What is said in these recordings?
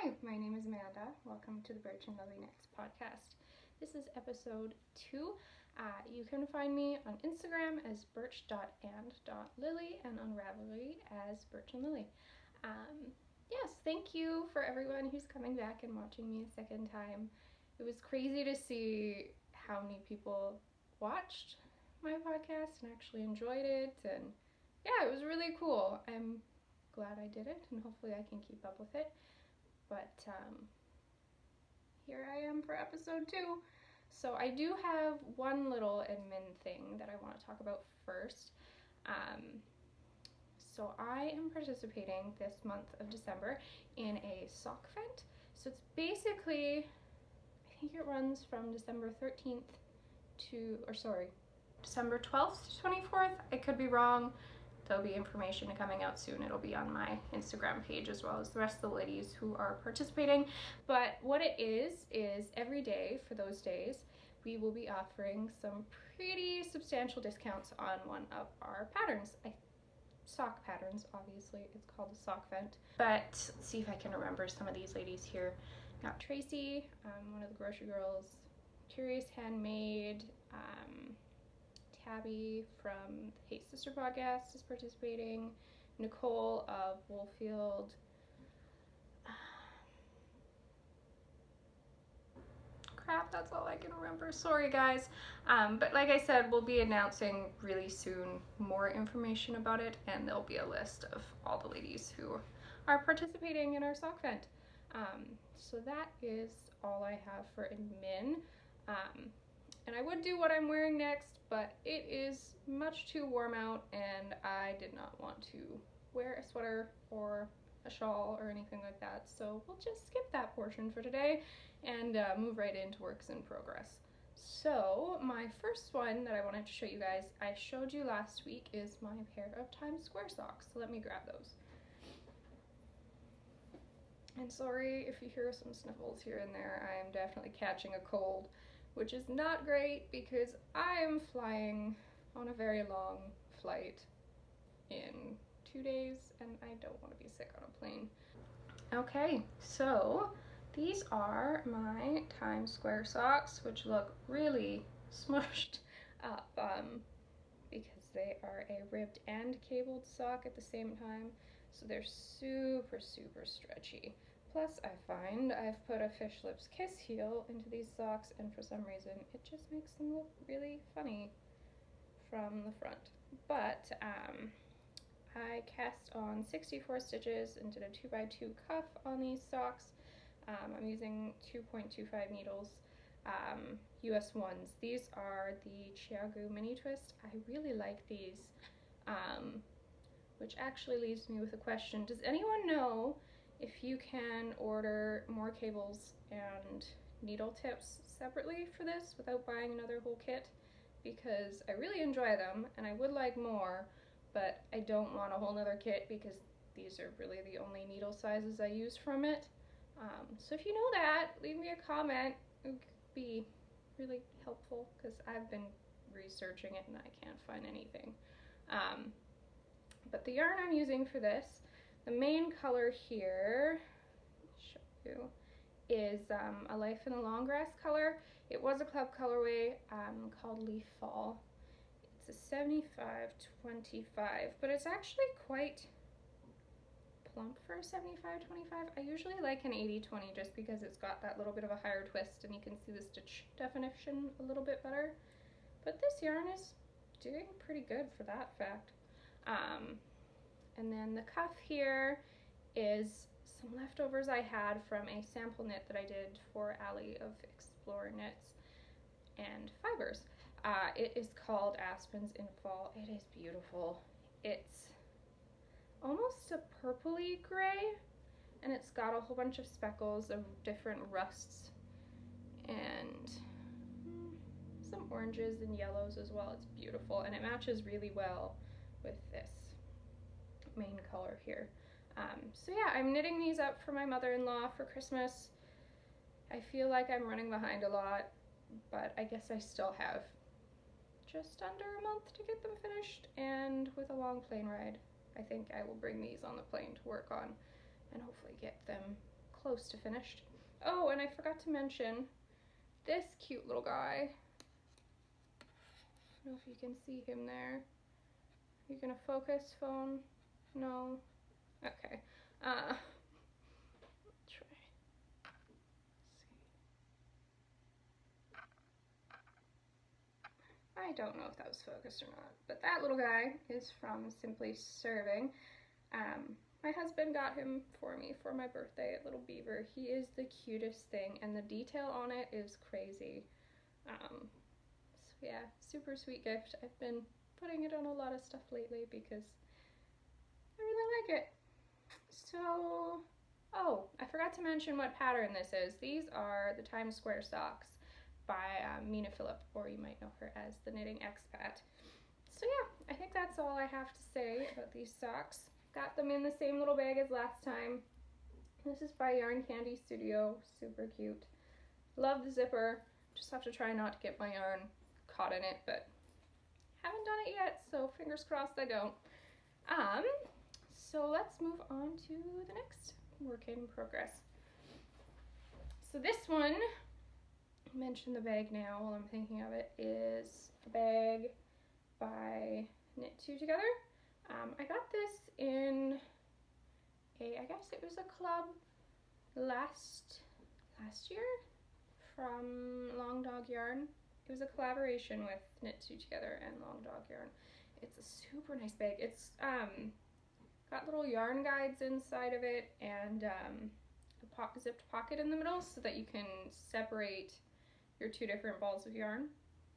Hi, my name is Amanda. Welcome to the Birch and Lily Next podcast. This is episode 2. You can find me on Instagram as birch.and.lily and on Ravelry as birchandlily. Yes, thank you for everyone who's coming back and watching me a second time. It was crazy to see how many people watched my podcast and actually enjoyed it, and yeah, it was really cool. I'm glad I did it, and hopefully I can keep up with it. But here I am for episode 2. So I do have one little admin thing that I want to talk about first. So I am participating this month of December in a Sockvent. So it's basically, I think it runs from December 13th December 12th to 24th. I could be wrong. There'll be information coming out soon. It'll be on my Instagram page as well as the rest of the ladies who are participating. But what it is every day for those days, we will be offering some pretty substantial discounts on one of our patterns. Sock patterns, obviously. It's called a Sockvent. But let's see if I can remember some of these ladies here. Got Tracie, one of the grocery girls, Curious Handmade, Tabby from the Hate Sister podcast is participating, Nicole of Woolfield, crap, that's all I can remember, sorry guys, but like I said, we'll be announcing really soon more information about it, and there'll be a list of all the ladies who are participating in our Sockvent. So that is all I have for admin. And I would do what I'm wearing next, but it is much too warm out and I did not want to wear a sweater or a shawl or anything like that. So we'll just skip that portion for today and move right into works in progress. So my first one that I wanted to show you guys, I showed you last week, is my pair of Times Square socks. So let me grab those. And sorry if you hear some sniffles here and there, I am definitely catching a cold, which is not great because I am flying on a very long flight in 2 days and I don't want to be sick on a plane. Okay, so these are my Times Square socks, which look really smushed up because they are a ribbed and cabled sock at the same time. So they're super, super stretchy. Plus, I find I've put a Fish Lips Kiss heel into these socks, and for some reason, it just makes them look really funny from the front. But I cast on 64 stitches and did a 2x2 cuff on these socks. I'm using 2.25 needles, US ones. These are the Chiagu Mini Twist. I really like these. Which actually leaves me with a question. Does anyone know if you can order more cables and needle tips separately for this without buying another whole kit? Because I really enjoy them and I would like more, but I don't want a whole nother kit because these are really the only needle sizes I use from it. So if you know that, leave me a comment. It would be really helpful because I've been researching it and I can't find anything. But the yarn I'm using for this, the main color here, show you, is a Life in the Long Grass color. It was a club colorway called Leaf Fall. It's a 75-25, but it's actually quite plump for a 75-25. I usually like an 80-20 just because it's got that little bit of a higher twist and you can see the stitch definition a little bit better. But this yarn is doing pretty good for that fact. And then the cuff here is some leftovers I had from a sample knit that I did for Allie of Explore Knits and Fibers. It is called Aspens in Fall. It is beautiful. It's almost a purpley gray and it's got a whole bunch of speckles of different rusts and some oranges and yellows as well. It's beautiful and it matches really well with this main color here. So yeah, I'm knitting these up for my mother-in-law for Christmas. I feel like I'm running behind a lot, but I guess I still have just under a month to get them finished, and with a long plane ride, I think I will bring these on the plane to work on and hopefully get them close to finished. Oh, and I forgot to mention this cute little guy. I don't know if you can see him there. Are you gonna focus, phone? No? Okay. Try. I don't know if that was focused or not, but that little guy is from Simply Serving. My husband got him for me for my birthday, a little beaver. He is the cutest thing, and the detail on it is crazy. So yeah, super sweet gift. I've been putting it on a lot of stuff lately because I really like it. So, oh, I forgot to mention what pattern this is. These are the Times Square socks by Mina, Philipp, or you might know her as the Knitting Expat. So yeah, I think that's all I have to say about these socks. Got them in the same little bag as last time. This is by Yarn Candy Studio, super cute. Love the zipper, just have to try not to get my yarn caught in it, but haven't done it yet, so fingers crossed I don't. So let's move on to the next work in progress. So this one, mention the bag now while I'm thinking of it, is a bag by Knit Two Together. I got this in I guess it was a club last year from Long Dog Yarn. It was a collaboration with Knit Two Together and Long Dog Yarn. It's a super nice bag. It's got little yarn guides inside of it and a zipped pocket in the middle so that you can separate your two different balls of yarn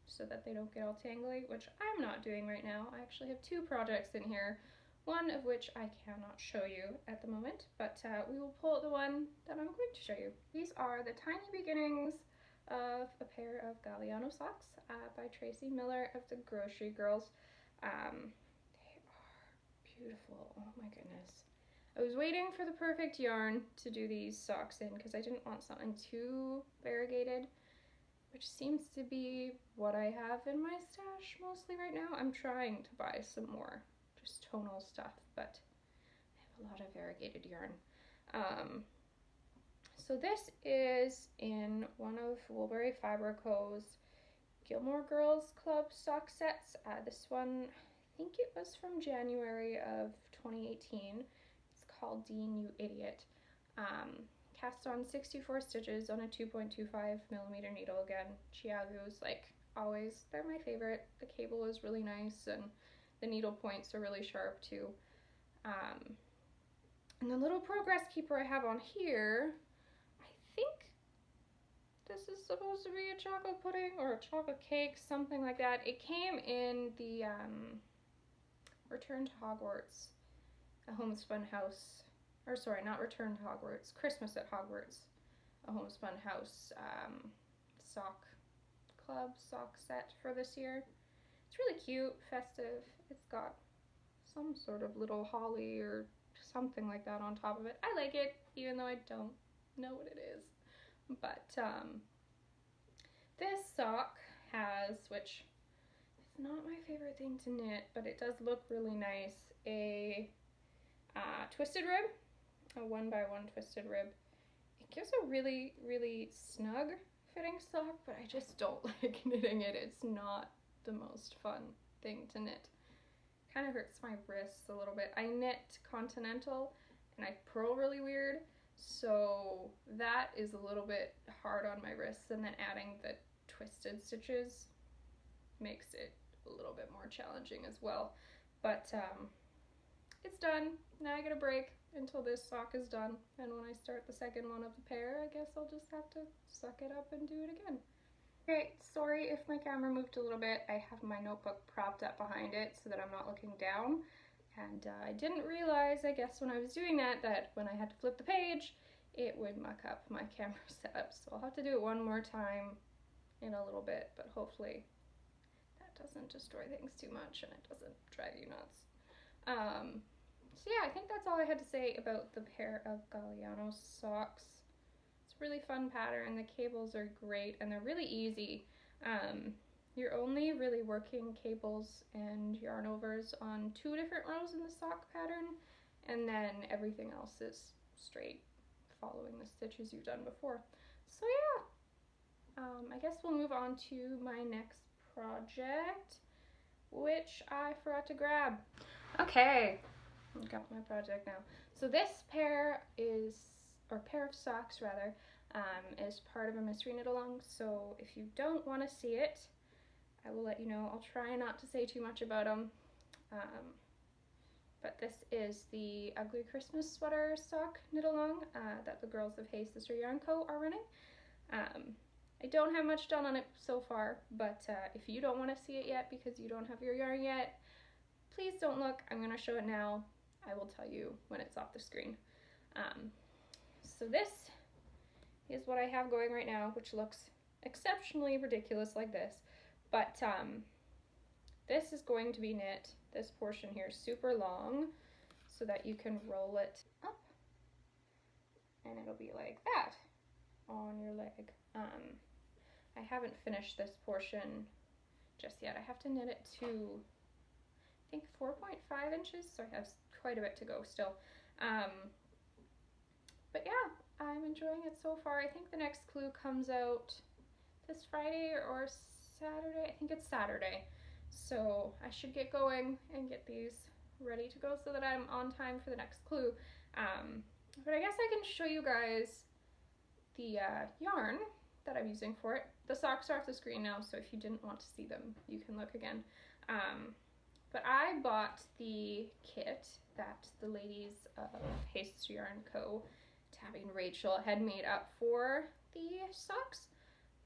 so that they don't get all tangly, which I'm not doing right now. I actually have two projects in here, one of which I cannot show you at the moment, but we will pull out the one that I'm going to show you. These are the tiny beginnings of a pair of Galliano socks by Tracie Millar of the Grocery Girls. They are beautiful, oh my goodness. I was waiting for the perfect yarn to do these socks in because I didn't want something too variegated, which seems to be what I have in my stash mostly right now. I'm trying to buy some more just tonal stuff, but I have a lot of variegated yarn. So this is in one of Woolbury Fibre Co.'s Gilmore Girls Club sock sets. This one, I think it was from January of 2018. It's called Dean, You Idiot. Cast on 64 stitches on a 2.25 millimeter needle. Again, Chiagu's, like always, they're my favorite. The cable is really nice and the needle points are really sharp too. And the little progress keeper I have on here, I think this is supposed to be a chocolate pudding or a chocolate cake, something like that. It came in the Return to Hogwarts, a Homespun House, or sorry, not Return to Hogwarts, Christmas at Hogwarts, a Homespun House sock club sock set for this year. It's really cute, festive. It's got some sort of little holly or something like that on top of it. I like it, even though I don't know what it is. But this sock has, which is not my favorite thing to knit, but it does look really nice, a twisted rib, a 1x1 twisted rib. It gives a really, really snug fitting sock, but I just don't like knitting it. It's not the most fun thing to knit. Kind of hurts my wrists a little bit. I knit continental and I purl really weird, so that is a little bit hard on my wrists, and then adding the twisted stitches makes it a little bit more challenging as well. But it's done. Now I get a break until this sock is done, and when I start the second one of the pair, I guess I'll just have to suck it up and do it again. Okay, sorry if my camera moved a little bit. I have my notebook propped up behind it so that I'm not looking down. And I didn't realize, I guess, when I was doing that when I had to flip the page, it would muck up my camera setup. So I'll have to do it one more time in a little bit, but hopefully that doesn't destroy things too much and it doesn't drive you nuts. So yeah, I think that's all I had to say about the pair of Galliano socks. It's a really fun pattern. The cables are great and they're really easy. You're only really working cables and yarn overs on 2 different rows in the sock pattern, and then everything else is straight following the stitches you've done before. So yeah, I guess we'll move on to my next project, which I forgot to grab. Okay, I've got my project now. So this pair of socks rather, is part of a mystery knit along. So if you don't want to see it, I will let you know. I'll try not to say too much about them. But this is the Ugly Christmas Sweater sock knit along that the girls of Hey Sister Yarn Co. are running. I don't have much done on it so far, but if you don't want to see it yet because you don't have your yarn yet, please don't look. I'm going to show it now. I will tell you when it's off the screen. So this is what I have going right now, which looks exceptionally ridiculous like this. But this is going to be knit, this portion here, super long so that you can roll it up and it'll be like that on your leg. I haven't finished this portion just yet. I have to knit it to, I think, 4.5 inches, so I have quite a bit to go still. But yeah, I'm enjoying it so far. I think the next clue comes out this Friday or Saturday. I think it's Saturday. So I should get going and get these ready to go so that I'm on time for the next clue. But I guess I can show you guys the yarn that I'm using for it. The socks are off the screen now, so if you didn't want to see them, you can look again. But I bought the kit that the ladies of Hey Sister Yarn Co., Tabby and Rachel, had made up for the socks,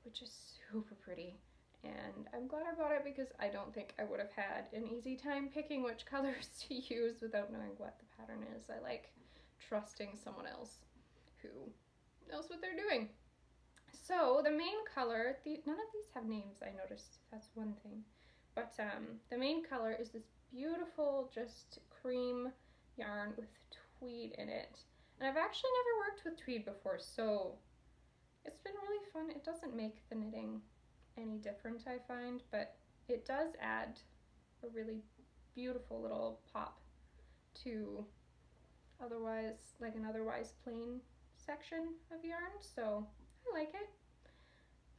which is super pretty. And I'm glad I bought it because I don't think I would have had an easy time picking which colors to use without knowing what the pattern is. I like trusting someone else who knows what they're doing. So the main color, none of these have names, I noticed. That's one thing. But the main color is this beautiful, just cream yarn with tweed in it. And I've actually never worked with tweed before, so it's been really fun. It doesn't make the knitting any different, I find, but it does add a really beautiful little pop to an otherwise plain section of yarn, so I like it.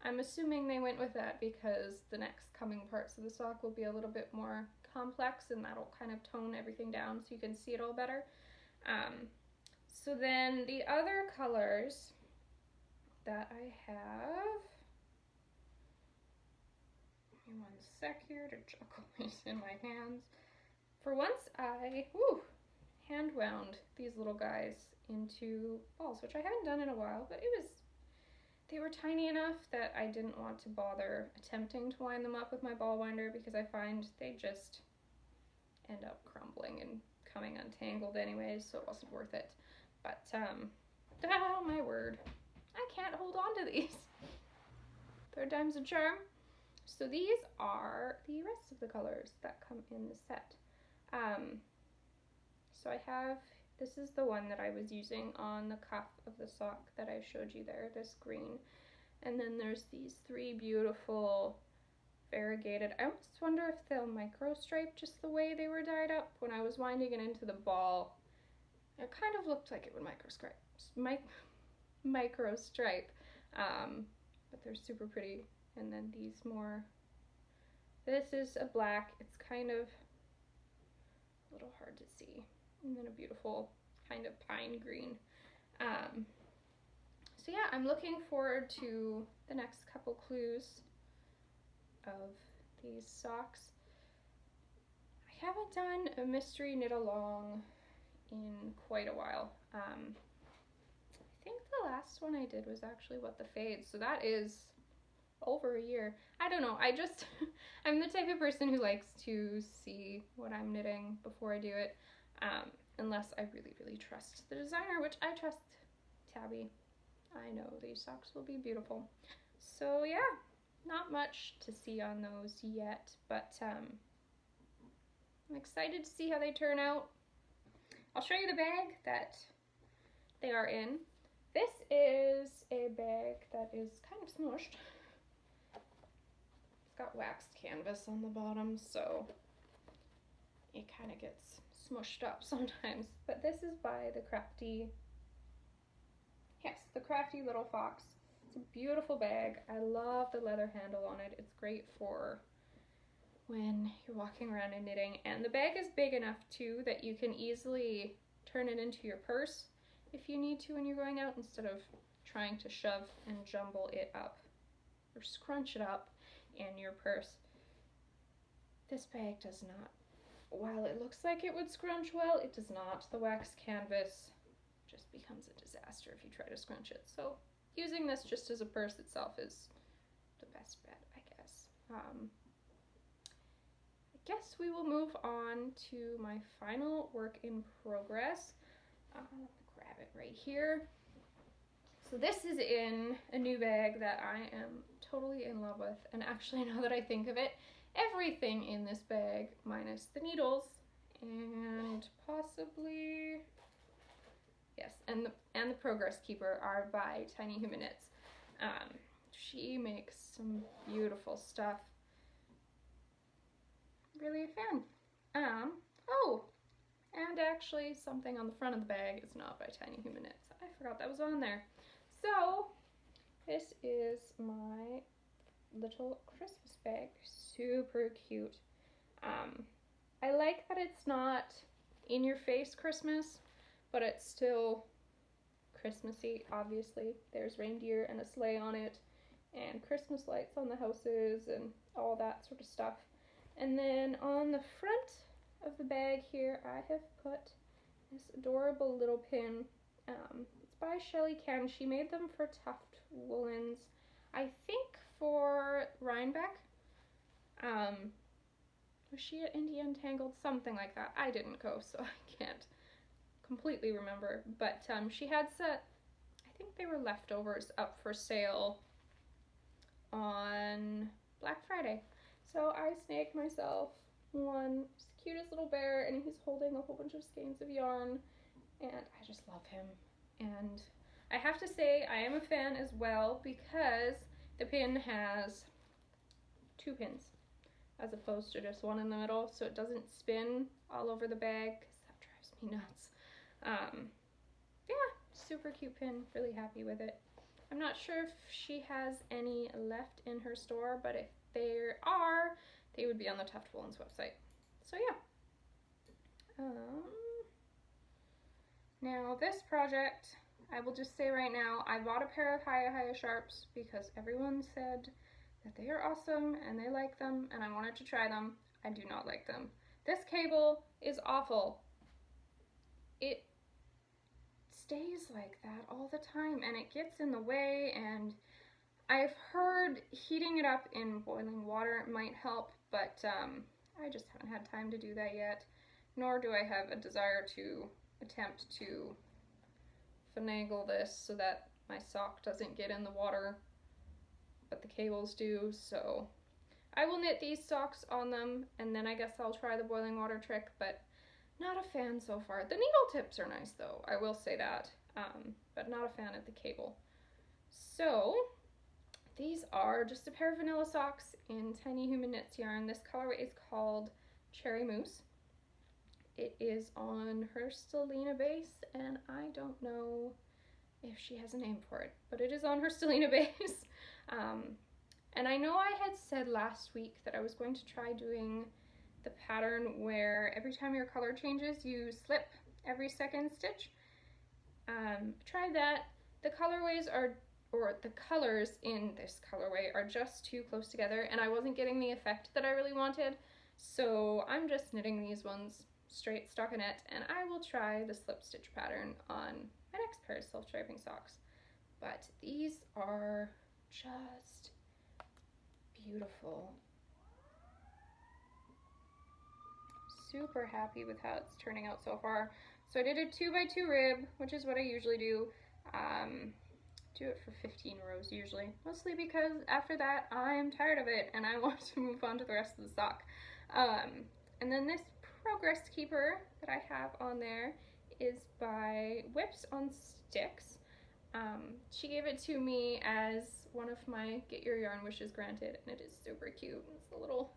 I'm assuming they went with that because the next coming parts of the sock will be a little bit more complex and that'll kind of tone everything down so you can see it all better. So then the other colors that I have, give me one sec here to juggle these in my hands. For once I hand wound these little guys into balls, which I haven't done in a while, but they were tiny enough that I didn't want to bother attempting to wind them up with my ball winder because I find they just end up crumbling and coming untangled anyways, so it wasn't worth it. But, oh my word, I can't hold on to these. Third time's a charm. So these are the rest of the colors that come in the set. So I have, this is the one that I was using on the cuff of the sock that I showed you there, this green. And then there's these three beautiful variegated, I almost wonder if they'll micro stripe just the way they were dyed up. When I was winding it into the ball, it kind of looked like it would micro stripe, but they're super pretty. And then these more, this is a black, it's kind of a little hard to see, and then a beautiful kind of pine green. So yeah, I'm looking forward to the next couple clues of these socks. I haven't done a mystery knit along in quite a while. I think the last one I did was actually What the Fades, so that is over a year. I don't know, I'm the type of person who likes to see what I'm knitting before I do it, unless I really, really trust the designer, which I trust Tabby. I know these socks will be beautiful. So yeah, not much to see on those yet, but I'm excited to see how they turn out. I'll show you the bag that they are in. This is a bag that is kind of smushed. It's got waxed canvas on the bottom, so it kind of gets smushed up sometimes. But this is by the Crafty Yes, the Crafty Little Fox. It's a beautiful bag. I love the leather handle on it. It's great for when you're walking around and knitting. And the bag is big enough too that you can easily turn it into your purse if you need to when you're going out, instead of trying to shove and jumble it up or scrunch it up in your purse. This bag does not. While it looks like it would scrunch well, it does not. The wax canvas just becomes a disaster if you try to scrunch it. So using this just as a purse itself is the best bet, I guess. I guess we will move on to my final work in progress. Grab it right here. So this is in a new bag that I am totally in love with, and actually, now that I think of it, everything in this bag minus the needles and possibly, yes, and the Progress Keeper are by Tiny Human Knits. She makes some beautiful stuff. Really a fan. Oh, and actually something on the front of the bag is not by Tiny Human Knits. I forgot that was on there. So this is my little Christmas bag. Super cute. I like that it's not in your face Christmas, but it's still Christmassy, obviously. There's reindeer and a sleigh on it, and Christmas lights on the houses and all that sort of stuff. And then on the front of the bag here, I have put this adorable little pin. It's by Shelly Ken. She made them for Tuft Woolens, I think for Rhinebeck. Was she at India Untangled? Something like that. I didn't go, so I can't completely remember. But she had set, I think they were leftovers up for sale on Black Friday. So I snagged myself one. He's the cutest little bear, and he's holding a whole bunch of skeins of yarn, and I just love him. And I have to say I am a fan as well, because the pin has 2 pins as opposed to just one in the middle, so it doesn't spin all over the bag, because that drives me nuts. Yeah, super cute pin, really happy with it. I'm not sure if she has any left in her store, but if there are, they would be on the Tuft Woolens website. So yeah. Now this project, I will just say right now, I bought a pair of Hiya Sharps because everyone said that they are awesome and they like them, and I wanted to try them. I do not like them. This cable is awful. It stays like that all the time, and it gets in the way, and I've heard heating it up in boiling water might help, but I just haven't had time to do that yet, nor do I have a desire to attempt to finagle this so that my sock doesn't get in the water, but the cables do. So I will knit these socks on them, and then I guess I'll try the boiling water trick, but not a fan so far. The needle tips are nice though, I will say that, but not a fan of the cable. So these are just a pair of vanilla socks in Tiny Human Knits yarn. This colorway is called Cherry Mousse. It is on her Stellina base, and I don't know if she has a name for it, but it is on her Stellina base. And I know I had said last week that I was going to try doing the pattern where every time your color changes, you slip every second stitch. Tried that. The colorways are, or the colors in this colorway are just too close together, and I wasn't getting the effect that I really wanted. So I'm just knitting these ones straight stockinette, and I will try the slip stitch pattern on my next pair of self-striping socks. But these are just beautiful. Super happy with how it's turning out so far. So I did a 2x2 rib, which is what I usually do. Do it for 15 rows usually, mostly because after that I'm tired of it and I want to move on to the rest of the sock. And then this Progress Keeper that I have on there is by Whips on Sticks. She gave it to me as one of my Get Your Yarn Wishes Granted, and it is super cute. It's a little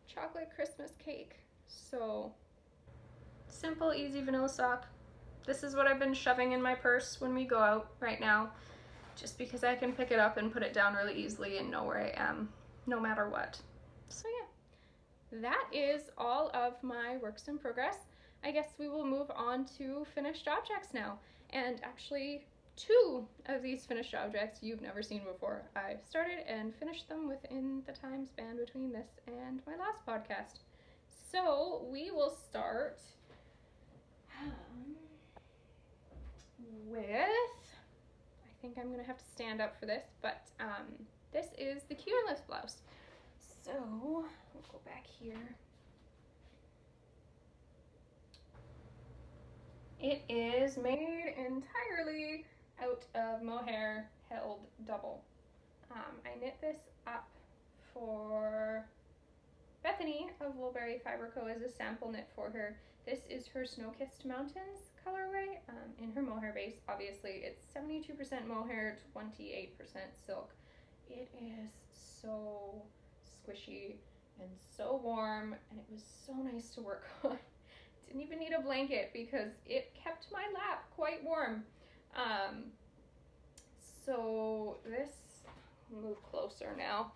chocolate Christmas cake. So simple, easy vanilla sock, This is what I've been shoving in my purse when we go out right now, just because I can pick it up and put it down really easily and know where I am, no matter what. So yeah, that is all of my works in progress. I guess we will move on to finished objects now. And actually, 2 of these finished objects you've never seen before. I started and finished them within the time span between this and my last podcast. So we will start with, I think I'm gonna have to stand up for this, but this is the Q-less blouse. So we'll go back here. It is made entirely out of mohair held double. I knit this up for Bethany of Woolberry Fibre Co. as a sample knit for her. This is her Snow-Kissed Mountains colorway in her mohair base. Obviously, it's 72% mohair, 28% silk. It is so squishy and so warm, and it was so nice to work on. Didn't even need a blanket because it kept my lap quite warm. So this, move closer now.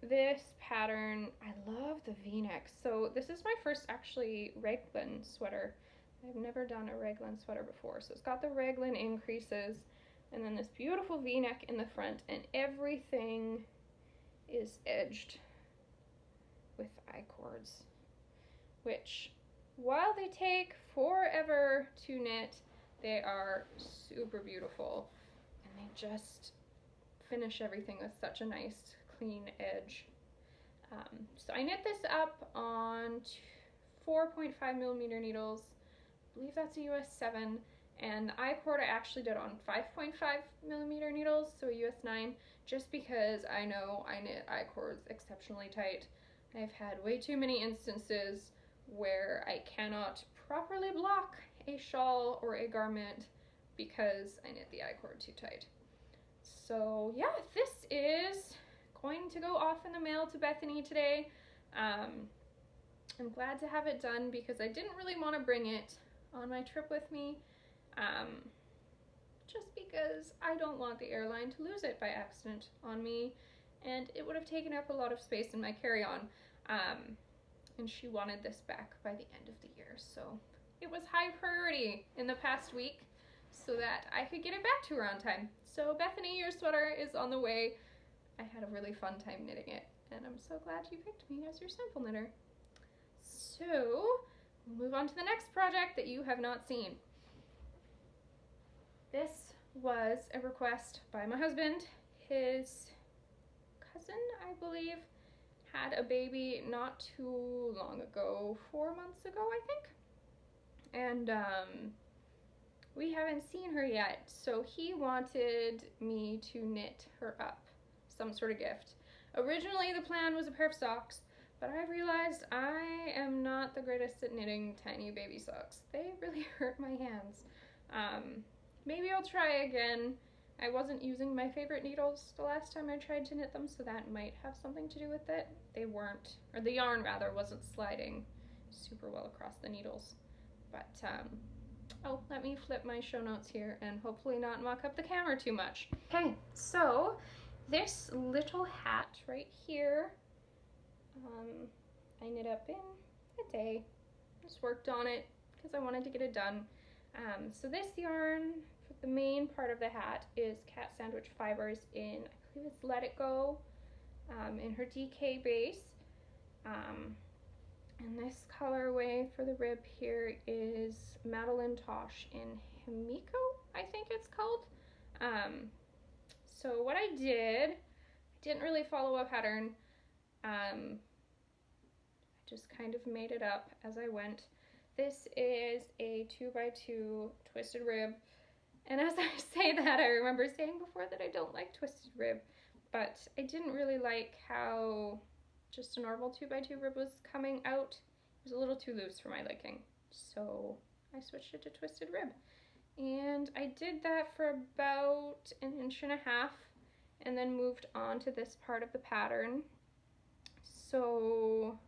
This pattern, I love the V-neck. So this is my first actually raglan sweater. I've never done a raglan sweater before. So it's got the raglan increases and then this beautiful V-neck in the front, and everything is edged with I-cords, which while they take forever to knit, they are super beautiful, and they just finish everything with such a nice clean edge. So I knit this up on 4.5mm needles. I believe that's a US 7, and the I-cord I actually did on 5.5mm needles, so a US 9, just because I know I knit I-cords exceptionally tight. I've had way too many instances where I cannot properly block a shawl or a garment because I knit the I-cord too tight. So yeah, this is going to go off in the mail to Bethany today. I'm glad to have it done because I didn't really want to bring it on my trip with me, just because I don't want the airline to lose it by accident on me, and it would have taken up a lot of space in my carry-on, and she wanted this back by the end of the year, so it was high priority in the past week so that I could get it back to her on time. So Bethany, your sweater is on the way. I had a really fun time knitting it, and I'm so glad you picked me as your sample knitter. So we'll move on to the next project that you have not seen. This was a request by my husband. His cousin, I believe, had a baby not too long ago, 4 months ago, I think. And we haven't seen her yet, so he wanted me to knit her up some sort of gift. Originally, the plan was a pair of socks, but I realized I am not the greatest at knitting tiny baby socks. They really hurt my hands. Maybe I'll try again. I wasn't using my favorite needles the last time I tried to knit them, so that might have something to do with it. They weren't, or the yarn rather, wasn't sliding super well across the needles. But, oh, let me flip my show notes here and hopefully not muck up the camera too much. Okay, so this little hat right here, I knit up in a day. Just worked on it because I wanted to get it done. So this yarn for the main part of the hat is Cat Sandwich Fibers in, I believe it's Let It Go, in her DK base. And this colorway for the rib here is Madeline Tosh in Himiko, I think it's called. So what I didn't really follow a pattern. I just kind of made it up as I went. This is a 2x2 twisted rib. And as I say that, I remember saying before that I don't like twisted rib, but I didn't really like how just a normal 2x2 rib was coming out. It was a little too loose for my liking, so I switched it to twisted rib. And I did that for about 1.5 inches and then moved on to this part of the pattern. So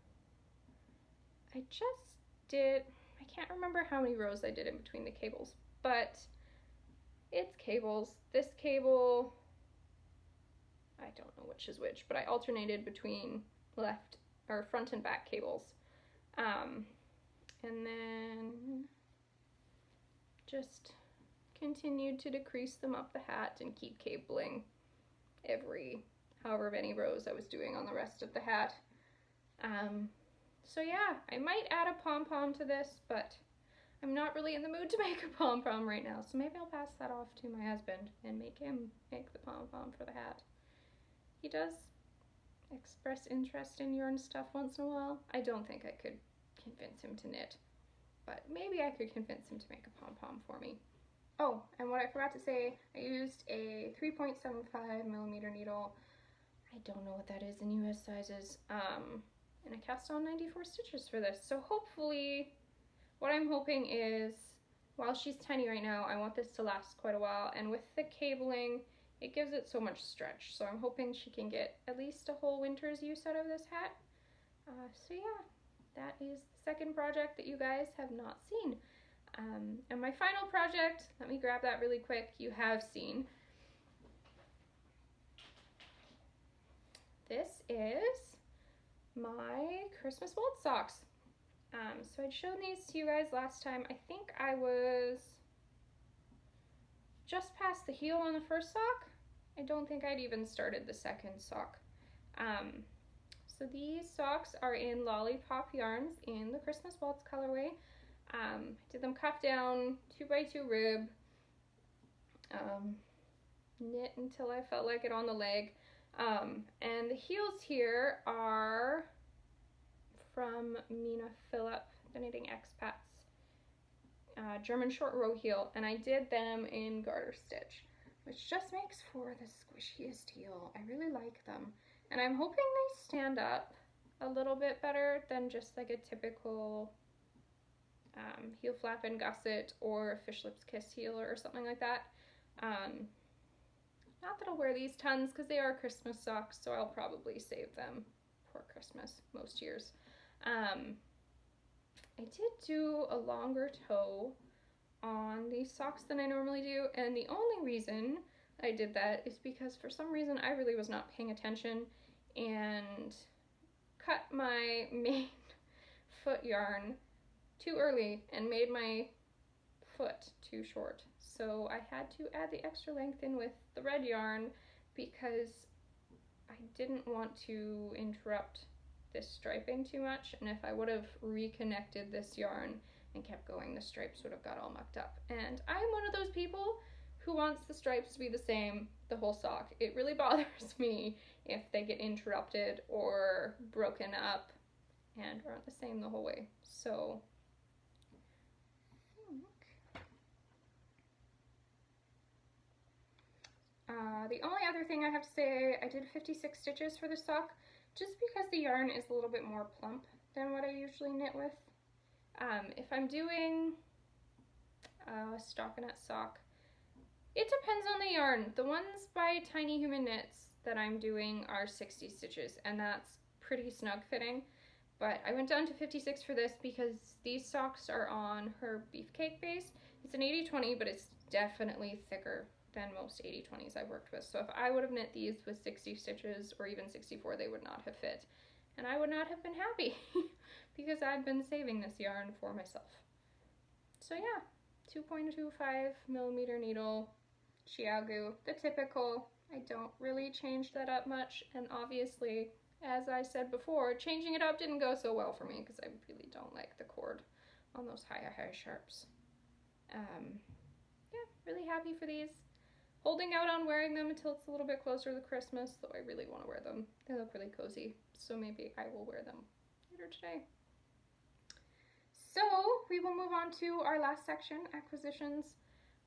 I just did, I can't remember how many rows I did in between the cables, but it's cables. This cable, I don't know which is which, but I alternated between left or front and back cables. And then just continued to decrease them up the hat and keep cabling every however many rows I was doing on the rest of the hat. So yeah, I might add a pom-pom to this, but I'm not really in the mood to make a pom-pom right now, so maybe I'll pass that off to my husband and make him make the pom-pom for the hat. He does express interest in yarn stuff once in a while. I don't think I could convince him to knit, but maybe I could convince him to make a pom-pom for me. Oh, and what I forgot to say, I used a 3.75mm needle. I don't know what that is in US sizes. And I cast on 94 stitches for this. So hopefully, what I'm hoping is, while she's tiny right now, I want this to last quite a while. And with the cabling, it gives it so much stretch. So I'm hoping she can get at least a whole winter's use out of this hat. So yeah, that is the second project that you guys have not seen. And my final project, let me grab that really quick, you have seen. This is my Christmas wool socks. So I'd shown these to you guys last time. I think I was just past the heel on the first sock. I don't think I'd even started the second sock. So these socks are in Lollipop yarns in the Christmas Waltz colorway. Did them cuff down, 2x2 rib, knit until I felt like it on the leg. And the heels here are from Mina, Philipp, the Knitting Expats, German short row heel, and I did them in garter stitch, which just makes for the squishiest heel. I really like them, and I'm hoping they stand up a little bit better than just like a typical heel flap and gusset or a fish lips kiss heel or something like that. Not that I'll wear these tons because they are Christmas socks, so I'll probably save them for Christmas most years. I did do a longer toe on these socks than I normally do, and the only reason I did that is because for some reason I really was not paying attention and cut my main foot yarn too early and made my foot too short. So I had to add the extra length in with the red yarn because I didn't want to interrupt this striping too much, and if I would have reconnected this yarn and kept going, the stripes would have got all mucked up. And I'm one of those people who wants the stripes to be the same the whole sock. It really bothers me if they get interrupted or broken up and aren't the same the whole way. So the only other thing I have to say, I did 56 stitches for the sock just because the yarn is a little bit more plump than what I usually knit with. If I'm doing a stockinette sock, it depends on the yarn. The ones by Tiny Human Knits that I'm doing are 60 stitches, and that's pretty snug fitting. But I went down to 56 for this because these socks are on her beefcake base. It's an 80-20, but it's definitely thicker than most 80-20s I've worked with. So if I would have knit these with 60 stitches or even 64, they would not have fit. And I would not have been happy because I've been saving this yarn for myself. So yeah, 2.25mm needle, Chiagu, the typical. I don't really change that up much, and obviously, as I said before, changing it up didn't go so well for me because I really don't like the cord on those high sharps. Yeah, really happy for these. Holding out on wearing them until it's a little bit closer to Christmas, though I really want to wear them. They look really cozy, so maybe I will wear them later today. So we will move on to our last section, acquisitions.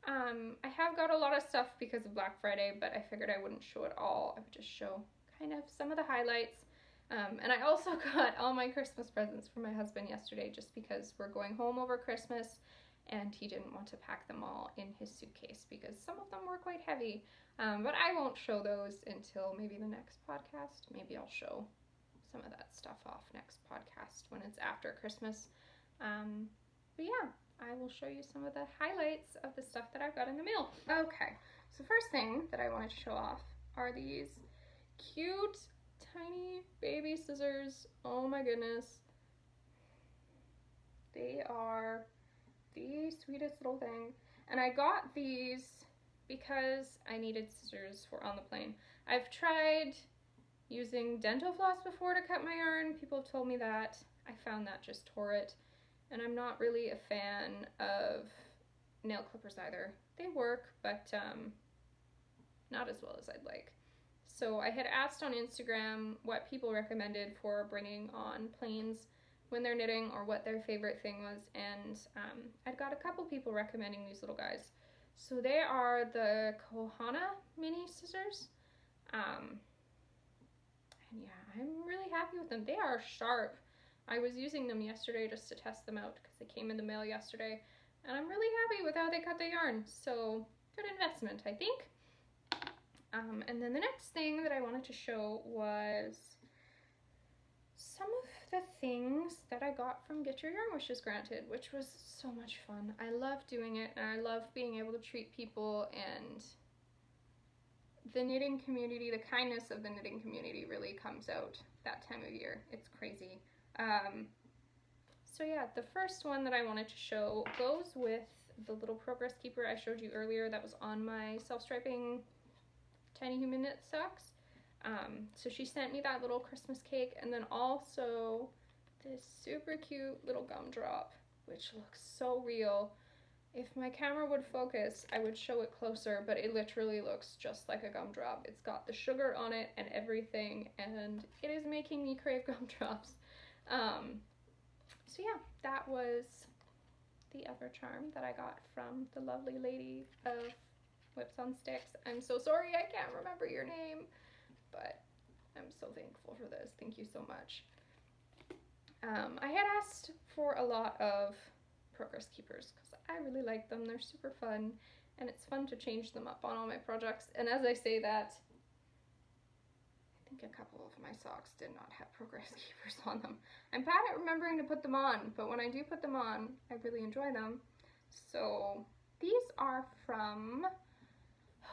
I have got a lot of stuff because of Black Friday, but I figured I wouldn't show it all. I would just show kind of some of the highlights. And I also got all my Christmas presents from my husband yesterday just because we're going home over Christmas and he didn't want to pack them all in his suitcase because some of them were quite heavy. But I won't show those until maybe the next podcast. Maybe I'll show some of that stuff off next podcast when it's after Christmas. But yeah, I will show you some of the highlights of the stuff that I've got in the mail. Okay, so first thing that I wanted to show off are these cute, tiny baby scissors. Oh my goodness. They are the sweetest little thing. And I got these because I needed scissors for on the plane. I've tried using dental floss before to cut my yarn. People have told me that. I found that just tore it. And I'm not really a fan of nail clippers either. They work, but not as well as I'd like. So I had asked on Instagram what people recommended for bringing on planes when they're knitting, or what their favorite thing was, and I'd got a couple people recommending these little guys. So they are the Kohana mini scissors, and yeah, I'm really happy with them. They are sharp. I was using them yesterday just to test them out because they came in the mail yesterday, and I'm really happy with how they cut the yarn. So good investment, I think. And then the next thing that I wanted to show was some of the things that I got from Get Your Yarn Wishes Granted, which was so much fun. I love doing it, and I love being able to treat people, and the knitting community, the kindness of the knitting community really comes out that time of year. It's crazy. So yeah, the first one that I wanted to show goes with the little progress keeper I showed you earlier that was on my self-striping Tiny Human Knit socks. So she sent me that little Christmas cake, and then also this super cute little gumdrop, which looks so real. If my camera would focus, I would show it closer, but it literally looks just like a gumdrop. It's got the sugar on it and everything, and it is making me crave gumdrops. So yeah, that was the other charm that I got from the lovely lady of Whips on Sticks. I'm so sorry I can't remember your name, but I'm so thankful for this. Thank you so much. I had asked for a lot of progress keepers because I really like them. They're super fun, and it's fun to change them up on all my projects. And as I say that, I think a couple of my socks did not have progress keepers on them. I'm bad at remembering to put them on, but when I do put them on, I really enjoy them. So these are from,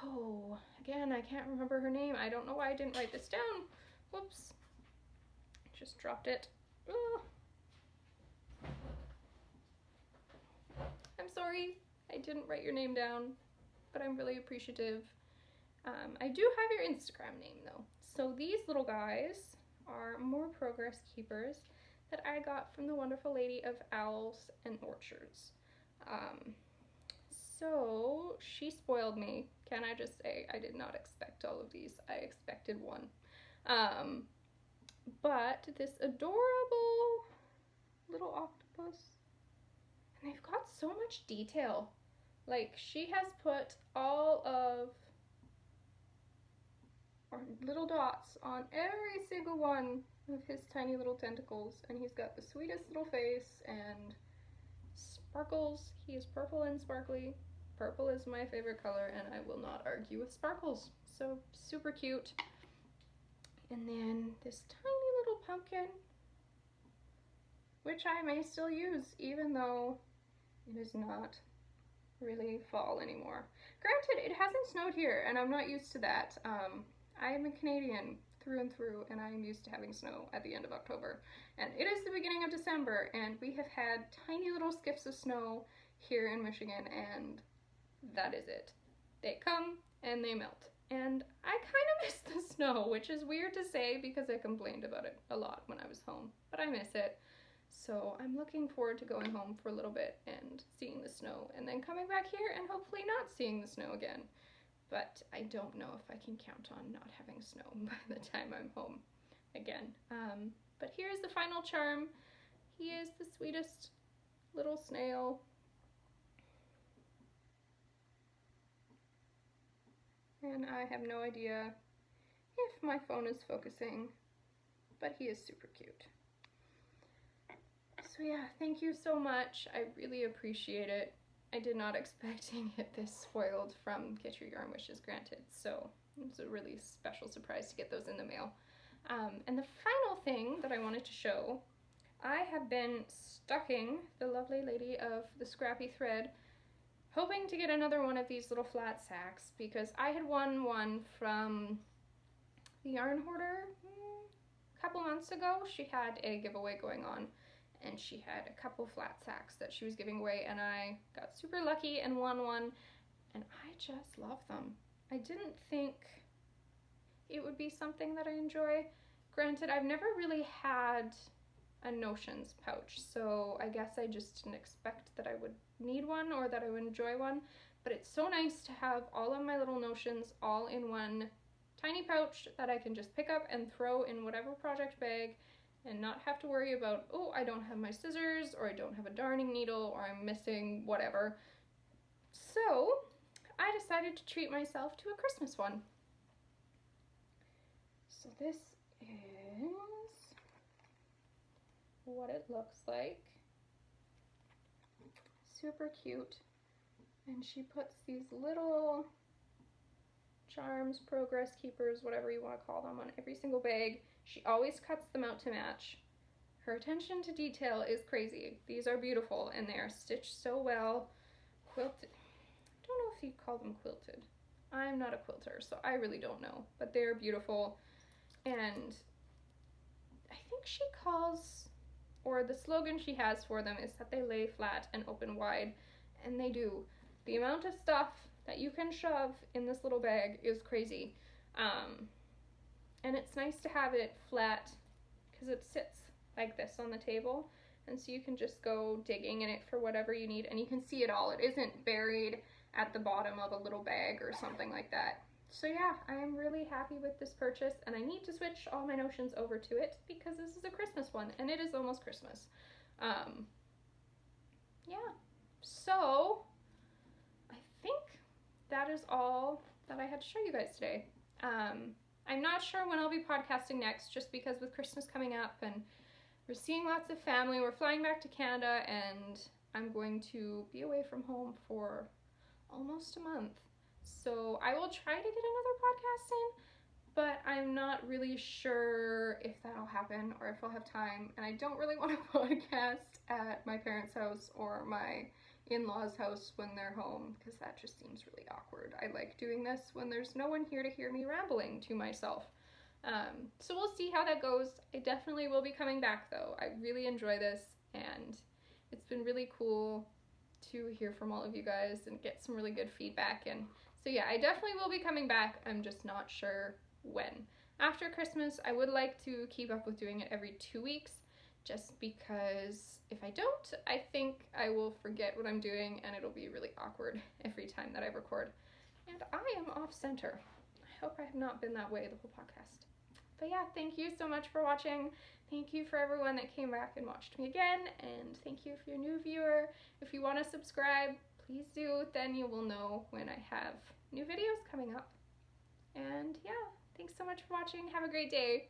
oh, again, I can't remember her name. I don't know why I didn't write this down. Whoops. Just dropped it. Ugh. I'm sorry, I didn't write your name down, but I'm really appreciative. I do have your Instagram name though. So these little guys are more progress keepers that I got from the wonderful lady of Owls and Orchards. So she spoiled me. Can I just say, I did not expect all of these. I expected one. But this adorable little octopus, and they've got so much detail. Like, she has put all of little dots on every single one of his tiny little tentacles, and he's got the sweetest little face and sparkles. He is purple and sparkly. Purple is my favorite color, and I will not argue with sparkles. So super cute. And then this tiny little pumpkin, which I may still use even though it is not really fall anymore. Granted, it hasn't snowed here, and I'm not used to that. I am a Canadian through and through, and I am used to having snow at the end of October. And it is the beginning of December, and we have had tiny little skips of snow here in Michigan, and that is it. They come and they melt. And I kind of miss the snow, which is weird to say because I complained about it a lot when I was home, but I miss it. So I'm looking forward to going home for a little bit and seeing the snow, and then coming back here and hopefully not seeing the snow again. But I don't know if I can count on not having snow by the time I'm home again. But here's the final charm. He is the sweetest little snail. And I have no idea if my phone is focusing, but he is super cute. So yeah, thank you so much. I really appreciate it. I did not expect to get this spoiled from Get Your Yarn Wishes Granted, so it was a really special surprise to get those in the mail. And the final thing that I wanted to show I have been stalking the lovely lady of the scrappy thread, hoping to get another one of these little flat sacks, because I had won one from the Yarn Hoarder a couple months ago. She had a giveaway going on, and she had a couple flat sacks that she was giving away, and I got super lucky and won one, and I just love them. I didn't think it would be something that I enjoy. Granted, I've never really had a notions pouch, so I guess I just didn't expect that I would need one or that I would enjoy one, but it's so nice to have all of my little notions all in one tiny pouch that I can just pick up and throw in whatever project bag and not have to worry about, oh, I don't have my scissors, or I don't have a darning needle, or I'm missing whatever. So I decided to treat myself to a Christmas one. So this is what it looks like. Super cute. And she puts these little charms, progress keepers, whatever you want to call them, on every single bag. She always cuts them out to match. Her attention to detail is crazy. These are beautiful, and they are stitched so well. Quilted. I don't know if you'd call them quilted. I'm not a quilter, so I really don't know, but they're beautiful. And I think she calls, or the slogan she has for them is that they lay flat and open wide, and they do. The amount of stuff that you can shove in this little bag is crazy. And it's nice to have it flat because it sits like this on the table, and so you can just go digging in it for whatever you need, and you can see it all. It isn't buried at the bottom of a little bag or something like that. So yeah, I am really happy with this purchase, and I need to switch all my notions over to it because this is a Christmas one, and it is almost Christmas. Yeah, so I think that is all that I had to show you guys today. I'm not sure when I'll be podcasting next, just because with Christmas coming up and we're seeing lots of family, we're flying back to Canada, and I'm going to be away from home for almost a month. So I will try to get another podcast in, but I'm not really sure if that'll happen or if I'll have time, and I don't really want to podcast at my parents' house or my in-laws' house when they're home, because that just seems really awkward. I like doing this when there's no one here to hear me rambling to myself. So we'll see how that goes. I definitely will be coming back though. I really enjoy this, and it's been really cool to hear from all of you guys and get some really good feedback. And so yeah, I definitely will be coming back. I'm just not sure when. After Christmas, I would like to keep up with doing it every 2 weeks, just because if I don't, I think I will forget what I'm doing, and it'll be really awkward every time that I record. And I am off center. I hope I have not been that way the whole podcast. But yeah, thank you so much for watching. Thank you for everyone that came back and watched me again, and thank you for your new viewer. If you want to subscribe, please do, then you will know when I have new videos coming up. And yeah, thanks so much for watching. Have a great day.